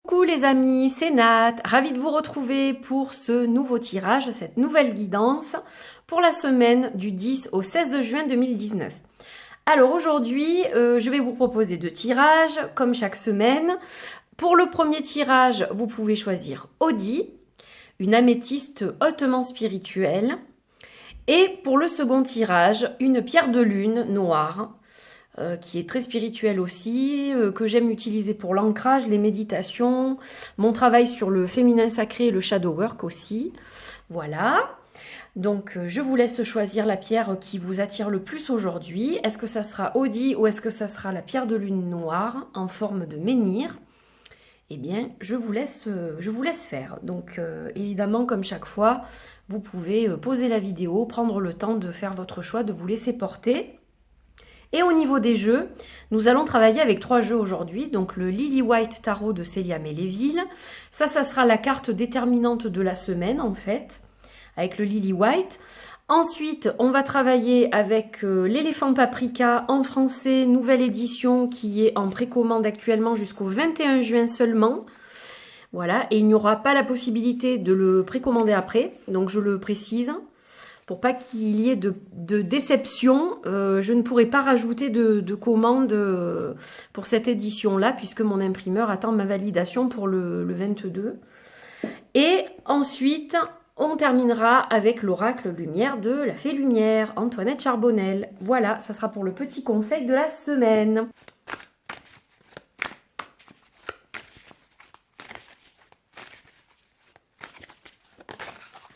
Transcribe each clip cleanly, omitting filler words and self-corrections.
Coucou les amis, c'est Nat, ravie de vous retrouver pour ce nouveau tirage, cette nouvelle guidance pour la semaine du 10 au 16 juin 2019. Alors aujourd'hui, je vais vous proposer deux tirages comme chaque semaine. Pour le premier tirage, vous pouvez choisir Audi, une améthyste hautement spirituelle. Et pour le second tirage, une pierre de lune noire, qui est très spirituelle aussi, que j'aime utiliser pour l'ancrage, les méditations, mon travail sur le féminin sacré et le shadow work aussi. Voilà. Donc je vous laisse choisir la pierre qui vous attire le plus aujourd'hui. Est-ce que ça sera Audi ou est-ce que ça sera la pierre de lune noire en forme de menhir? Eh bien, je vous laisse faire. Donc évidemment, comme chaque fois, vous pouvez poser la vidéo, prendre le temps de faire votre choix, de vous laisser porter. Et au niveau des jeux, nous allons travailler avec 3 jeux aujourd'hui. Donc le Lily White Tarot de Célia Melléville. Ça sera la carte déterminante de la semaine en fait, avec le Lily White. Ensuite, on va travailler avec l'éléphant paprika en français, nouvelle édition qui est en précommande actuellement jusqu'au 21 juin seulement. Voilà, et il n'y aura pas la possibilité de le précommander après, donc je le précise. Pour pas qu'il y ait de déception, je ne pourrai pas rajouter de commandes pour cette édition-là, puisque mon imprimeur attend ma validation pour le 22. Et ensuite, on terminera avec l'oracle lumière de la fée lumière, Antoinette Charbonnel. Voilà, ça sera pour le petit conseil de la semaine.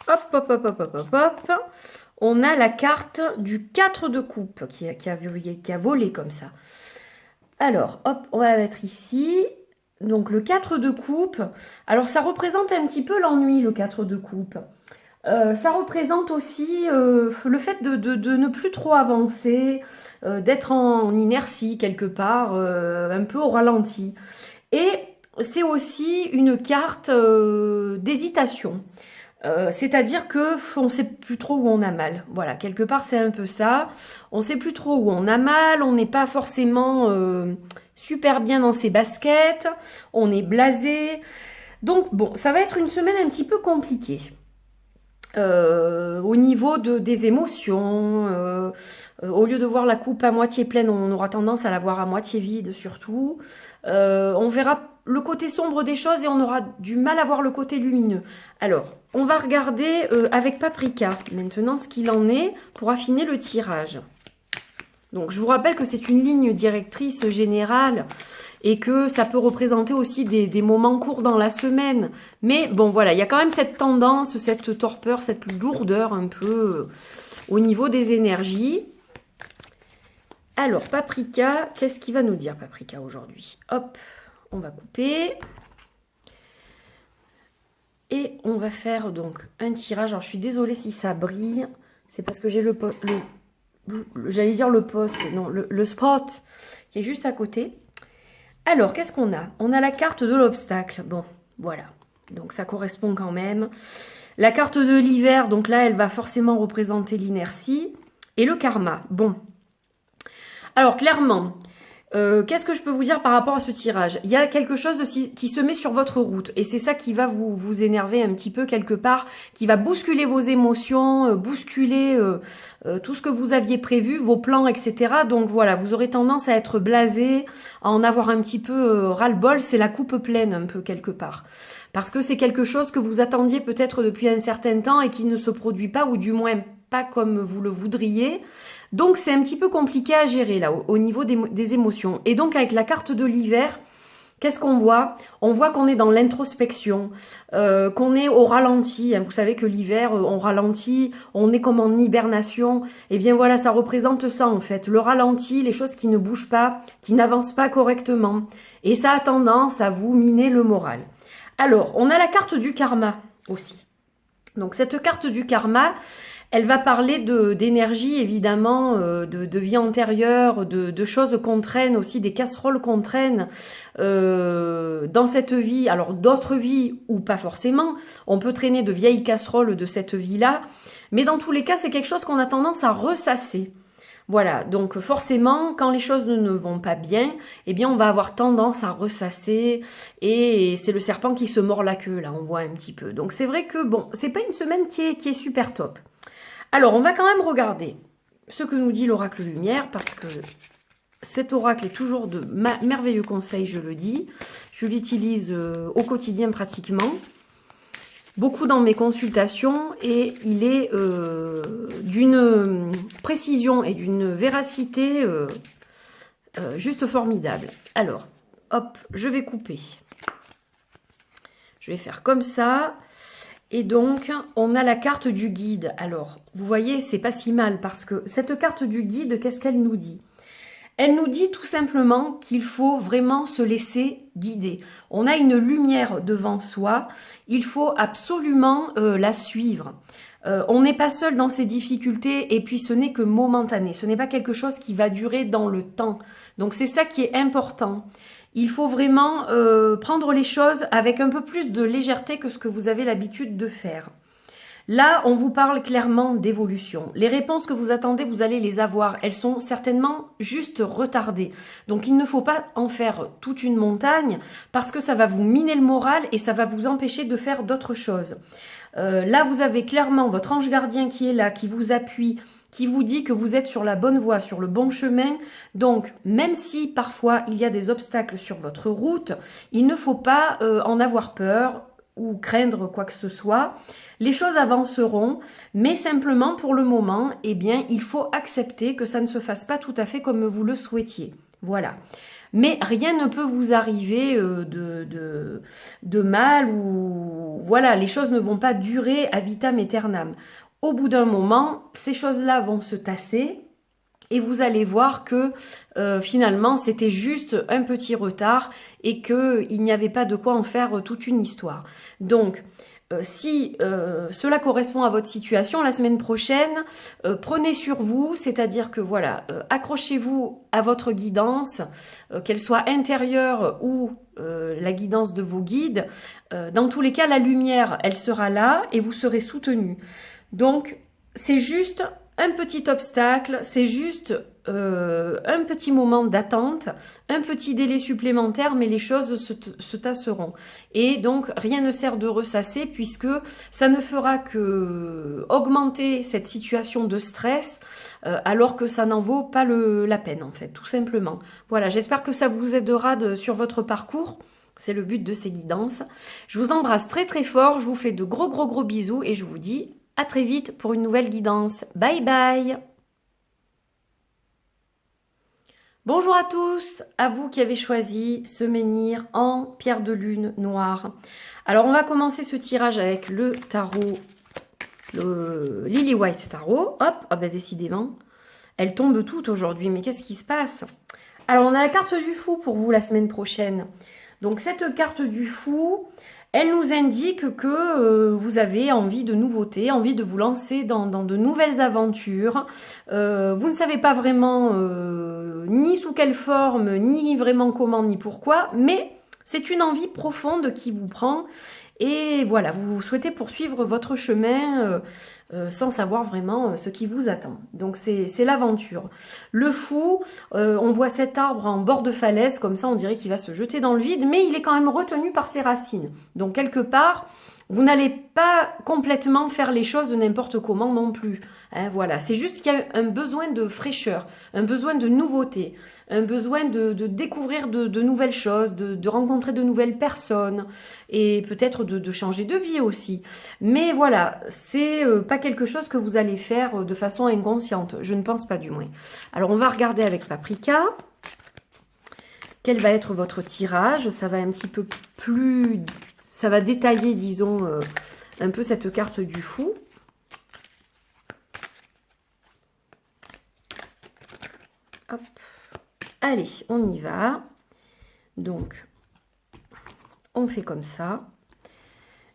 Hop, hop, hop, hop, hop, hop, hop. On a la carte du 4 de coupe qui a volé comme ça. Alors, hop, on va la mettre ici. Donc, le 4 de coupe. Alors, ça représente un petit peu l'ennui, le 4 de coupe. Ça représente aussi le fait de ne plus trop avancer, d'être en inertie quelque part, un peu au ralenti. Et c'est aussi une carte d'hésitation. C'est-à-dire que on sait plus trop où on a mal. Voilà, quelque part c'est un peu ça. On sait plus trop où on a mal, on n'est pas forcément super bien dans ses baskets, on est blasé. Donc bon, ça va être une semaine un petit peu compliquée. Au niveau des émotions, au lieu de voir la coupe à moitié pleine, on aura tendance à la voir à moitié vide surtout. On verra le côté sombre des choses et on aura du mal à voir le côté lumineux. Alors, on va regarder avec Paprika maintenant ce qu'il en est pour affiner le tirage. Donc, je vous rappelle que c'est une ligne directrice générale et que ça peut représenter aussi des moments courts dans la semaine. Mais bon, voilà, il y a quand même cette tendance, cette torpeur, cette lourdeur un peu au niveau des énergies. Alors, Paprika, qu'est-ce qu'il va nous dire, Paprika, aujourd'hui? Hop, on va couper. Et on va faire donc un tirage. Alors, je suis désolée si ça brille. C'est parce que j'ai j'allais dire le poste, non, le spot qui est juste à côté. Alors, qu'est-ce qu'on a? On a la carte de l'obstacle. Bon, voilà. Donc, ça correspond quand même. La carte de l'hiver, donc là, elle va forcément représenter l'inertie. Et le karma. Bon. Alors, clairement, qu'est-ce que je peux vous dire par rapport à ce tirage? Il y a quelque chose aussi qui se met sur votre route. Et c'est ça qui va vous énerver un petit peu quelque part, qui va bousculer vos émotions, bousculer tout ce que vous aviez prévu, vos plans, etc. Donc voilà, vous aurez tendance à être blasé, à en avoir un petit peu ras-le-bol. C'est la coupe pleine un peu quelque part. Parce que c'est quelque chose que vous attendiez peut-être depuis un certain temps et qui ne se produit pas, ou du moins pas comme vous le voudriez. Donc c'est un petit peu compliqué à gérer là au niveau des émotions. Et donc avec la carte de l'hiver, qu'est-ce qu'on voit? On voit qu'on est dans l'introspection, qu'on est au ralenti. Vous savez que l'hiver, on ralentit, on est comme en hibernation. Et bien voilà, ça représente ça en fait. Le ralenti, les choses qui ne bougent pas, qui n'avancent pas correctement. Et ça a tendance à vous miner le moral. Alors, on a la carte du karma aussi. Donc cette carte du karma, elle va parler d'énergie, évidemment, de vie antérieure, de choses qu'on traîne aussi, des casseroles qu'on traîne dans cette vie. Alors, d'autres vies ou pas forcément. On peut traîner de vieilles casseroles de cette vie-là. Mais dans tous les cas, c'est quelque chose qu'on a tendance à ressasser. Voilà, donc forcément, quand les choses ne vont pas bien, eh bien on va avoir tendance à ressasser et c'est le serpent qui se mord la queue, là on voit un petit peu. Donc c'est vrai que bon, c'est pas une semaine qui est super top. Alors on va quand même regarder ce que nous dit l'oracle lumière parce que cet oracle est toujours de merveilleux conseils, je le dis. Je l'utilise au quotidien pratiquement. Beaucoup dans mes consultations et il est d'une précision et d'une véracité juste formidable. Alors, hop, je vais couper. Je vais faire comme ça. Et donc, on a la carte du guide. Alors, vous voyez, c'est pas si mal parce que cette carte du guide, qu'est-ce qu'elle nous dit ? Elle nous dit tout simplement qu'il faut vraiment se laisser guider. On a une lumière devant soi, il faut absolument la suivre. On n'est pas seul dans ces difficultés et puis ce n'est que momentané. Ce n'est pas quelque chose qui va durer dans le temps. Donc c'est ça qui est important. Il faut vraiment prendre les choses avec un peu plus de légèreté que ce que vous avez l'habitude de faire. Là, on vous parle clairement d'évolution. Les réponses que vous attendez, vous allez les avoir. Elles sont certainement juste retardées. Donc, il ne faut pas en faire toute une montagne parce que ça va vous miner le moral et ça va vous empêcher de faire d'autres choses. Là, vous avez clairement votre ange gardien qui est là, qui vous appuie, qui vous dit que vous êtes sur la bonne voie, sur le bon chemin. Donc, même si parfois il y a des obstacles sur votre route, il ne faut pas en avoir peur ou craindre quoi que ce soit. Les choses avanceront, mais simplement pour le moment, eh bien, il faut accepter que ça ne se fasse pas tout à fait comme vous le souhaitiez. Voilà. Mais rien ne peut vous arriver de mal ou voilà, les choses ne vont pas durer à vitam aeternam. Au bout d'un moment, ces choses-là vont se tasser. Et vous allez voir que finalement, c'était juste un petit retard et qu'il n'y avait pas de quoi en faire toute une histoire. Donc, si cela correspond à votre situation, la semaine prochaine, prenez sur vous, c'est-à-dire que voilà, accrochez-vous à votre guidance, qu'elle soit intérieure ou la guidance de vos guides. Dans tous les cas, la lumière, elle sera là et vous serez soutenu. Donc, c'est juste un petit obstacle, c'est juste un petit moment d'attente, un petit délai supplémentaire, mais les choses se tasseront. Et donc, rien ne sert de ressasser puisque ça ne fera que augmenter cette situation de stress alors que ça n'en vaut pas la peine, en fait, tout simplement. Voilà, j'espère que ça vous aidera sur votre parcours. C'est le but de ces guidances. Je vous embrasse très très fort, je vous fais de gros bisous et je vous dis à très vite pour une nouvelle guidance. Bye bye. Bonjour à tous, à vous qui avez choisi ce menhir en pierre de lune noire. Alors on va commencer ce tirage avec le tarot, le Lily White Tarot. Hop, oh ben décidément, elles tombent toutes aujourd'hui, mais qu'est-ce qui se passe? Alors on a la carte du fou pour vous la semaine prochaine. Donc cette carte du fou, elle nous indique que vous avez envie de nouveautés, envie de vous lancer dans de nouvelles aventures. Vous ne savez pas vraiment ni sous quelle forme, ni vraiment comment, ni pourquoi, mais c'est une envie profonde qui vous prend. Et voilà, vous souhaitez poursuivre votre chemin sans savoir vraiment ce qui vous attend. Donc c'est l'aventure. Le fou, on voit cet arbre en bord de falaise, comme ça on dirait qu'il va se jeter dans le vide, mais il est quand même retenu par ses racines. Donc quelque part, vous n'allez pas complètement faire les choses de n'importe comment non plus. Hein, voilà, c'est juste qu'il y a un besoin de fraîcheur, un besoin de nouveauté, un besoin de découvrir de nouvelles choses, de rencontrer de nouvelles personnes et peut-être de changer de vie aussi. Mais voilà, c'est pas quelque chose que vous allez faire de façon inconsciente, je ne pense pas du moins. Alors on va regarder avec Paprika. Quel va être votre tirage? Ça va un petit peu plus... Ça va détailler, disons, un peu cette carte du fou. Hop. Allez, on y va. Donc, on fait comme ça.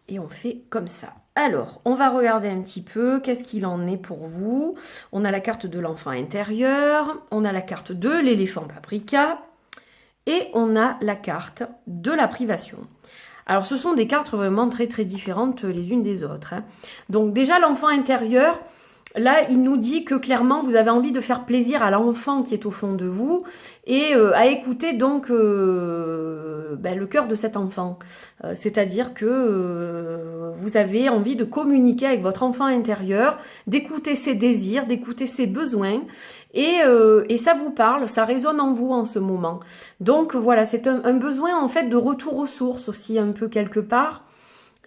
Et on fait comme ça. Alors, on va regarder un petit peu qu'est-ce qu'il en est pour vous. On a la carte de l'enfant intérieur. On a la carte de l'éléphant Paprika. Et on a la carte de la privation. Alors, ce sont des cartes vraiment très différentes les unes des autres. Hein. Donc, déjà, l'enfant intérieur, là, il nous dit que clairement, vous avez envie de faire plaisir à l'enfant qui est au fond de vous et à écouter donc le cœur de cet enfant. C'est-à-dire que vous avez envie de communiquer avec votre enfant intérieur, d'écouter ses désirs, d'écouter ses besoins et ça vous parle, ça résonne en vous en ce moment. Donc voilà, c'est un besoin en fait de retour aux sources aussi un peu quelque part.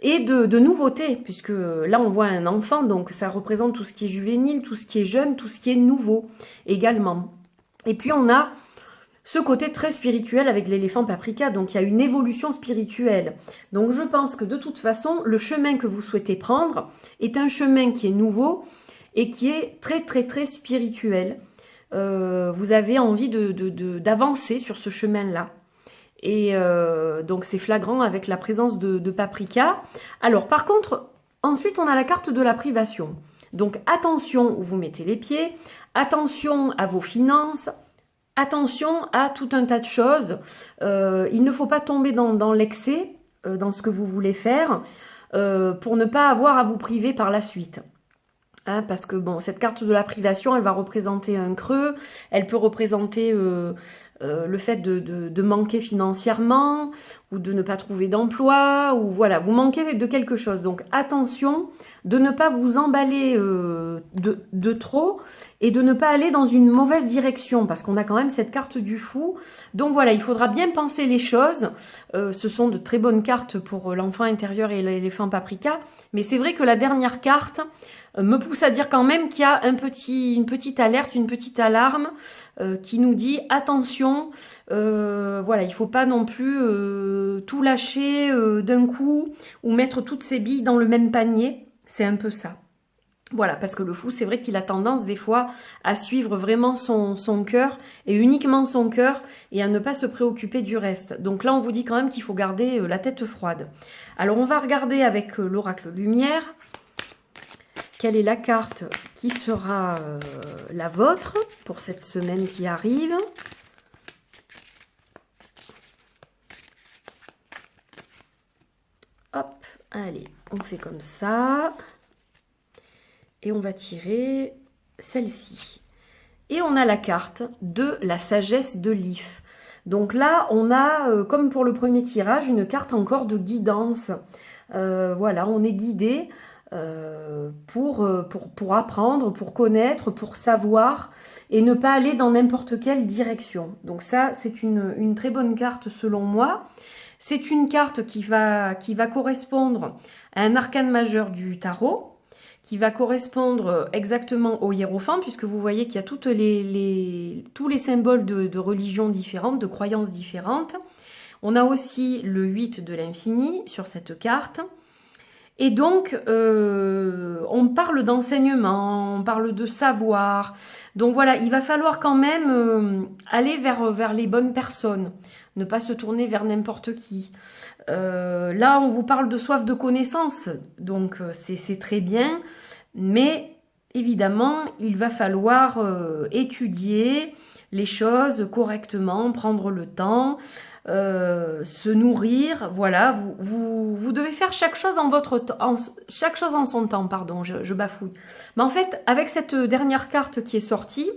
Et de nouveauté, puisque là on voit un enfant, donc ça représente tout ce qui est juvénile, tout ce qui est jeune, tout ce qui est nouveau également. Et puis on a ce côté très spirituel avec l'éléphant paprika, donc il y a une évolution spirituelle. Donc je pense que de toute façon, le chemin que vous souhaitez prendre est un chemin qui est nouveau et qui est très très très spirituel. Vous avez envie d'avancer sur ce chemin-là. Et donc c'est flagrant avec la présence de paprika. Alors par contre, ensuite on a la carte de la privation. Donc attention où vous mettez les pieds, attention à vos finances, attention à tout un tas de choses. Il ne faut pas tomber dans l'excès, dans ce que vous voulez faire, pour ne pas avoir à vous priver par la suite. Hein, parce que bon, cette carte de la privation, elle va représenter un creux, elle peut représenter le fait de manquer financièrement ou de ne pas trouver d'emploi ou voilà, vous manquez de quelque chose. Donc attention de ne pas vous emballer de trop et de ne pas aller dans une mauvaise direction parce qu'on a quand même cette carte du fou. Donc voilà, il faudra bien penser les choses. Ce sont de très bonnes cartes pour l'enfant intérieur et l'éléphant paprika. Mais c'est vrai que la dernière carte me pousse à dire quand même qu'il y a une petite alerte, une petite alarme qui nous dit attention, voilà, il faut pas non plus tout lâcher d'un coup ou mettre toutes ses billes dans le même panier. C'est un peu ça. Voilà, parce que le fou, c'est vrai qu'il a tendance des fois à suivre vraiment son cœur et uniquement son cœur et à ne pas se préoccuper du reste. Donc là, on vous dit quand même qu'il faut garder la tête froide. Alors, on va regarder avec l'oracle lumière. Quelle est la carte qui sera la vôtre pour cette semaine qui arrive? Hop, allez, on fait comme ça. Et on va tirer celle-ci. Et on a la carte de la sagesse de Lif. Donc là, on a, comme pour le premier tirage, une carte encore de guidance. Voilà, on est guidé. Pour apprendre, pour connaître, pour savoir et ne pas aller dans n'importe quelle direction. Donc ça, c'est une très bonne carte selon moi. C'est une carte qui va correspondre à un arcane majeur du tarot, qui va correspondre exactement au hiérophant, puisque vous voyez qu'il y a tous les symboles de religions différentes, de croyances différentes. On a aussi le 8 de l'infini sur cette carte. Et donc, on parle d'enseignement, on parle de savoir. Donc voilà, il va falloir quand même aller vers les bonnes personnes, ne pas se tourner vers n'importe qui. Là, on vous parle de soif de connaissance, donc c'est très bien. Mais évidemment, il va falloir étudier les choses correctement, prendre le temps, se nourrir, voilà, vous devez faire chaque chose chaque chose en son temps, pardon, je bafouille. Mais en fait, avec cette dernière carte qui est sortie,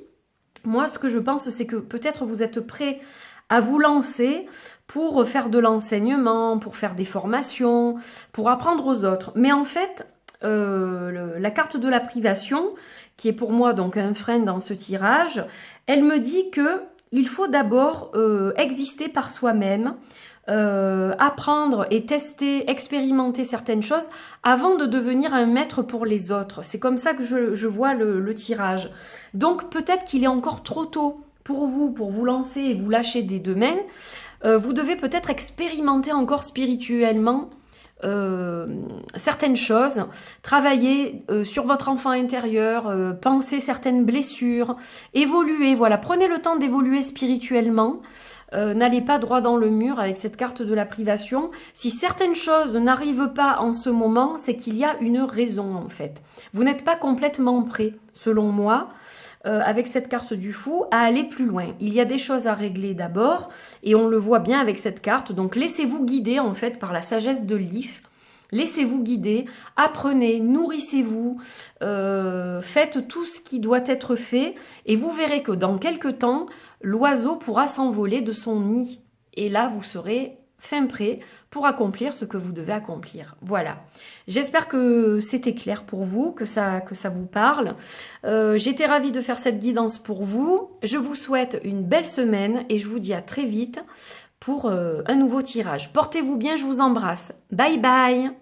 moi ce que je pense c'est que peut-être vous êtes prêt à vous lancer pour faire de l'enseignement, pour faire des formations, pour apprendre aux autres. Mais en fait, la carte de la privation, qui est pour moi donc un frein dans ce tirage, elle me dit que il faut d'abord exister par soi-même, apprendre et tester, expérimenter certaines choses avant de devenir un maître pour les autres. C'est comme ça que je vois le tirage. Donc peut-être qu'il est encore trop tôt pour vous lancer et vous lâcher des deux mains. Vous devez peut-être expérimenter encore spirituellement certaines choses, travailler sur votre enfant intérieur, penser certaines blessures, évoluer, voilà, prenez le temps d'évoluer spirituellement, n'allez pas droit dans le mur avec cette carte de la privation. Si certaines choses n'arrivent pas en ce moment, c'est qu'il y a une raison en fait. Vous n'êtes pas complètement prêt, selon moi, avec cette carte du fou, à aller plus loin. Il y a des choses à régler d'abord, et on le voit bien avec cette carte. Donc laissez-vous guider en fait par la sagesse de Lif. laissez-vous guider, apprenez, nourrissez-vous, faites tout ce qui doit être fait et vous verrez que dans quelques temps, l'oiseau pourra s'envoler de son nid. Et là, vous serez fin prêt pour accomplir ce que vous devez accomplir. Voilà. J'espère que c'était clair pour vous, que ça vous parle. J'étais ravie de faire cette guidance pour vous. Je vous souhaite une belle semaine et je vous dis à très vite pour un nouveau tirage. Portez-vous bien, je vous embrasse. Bye bye!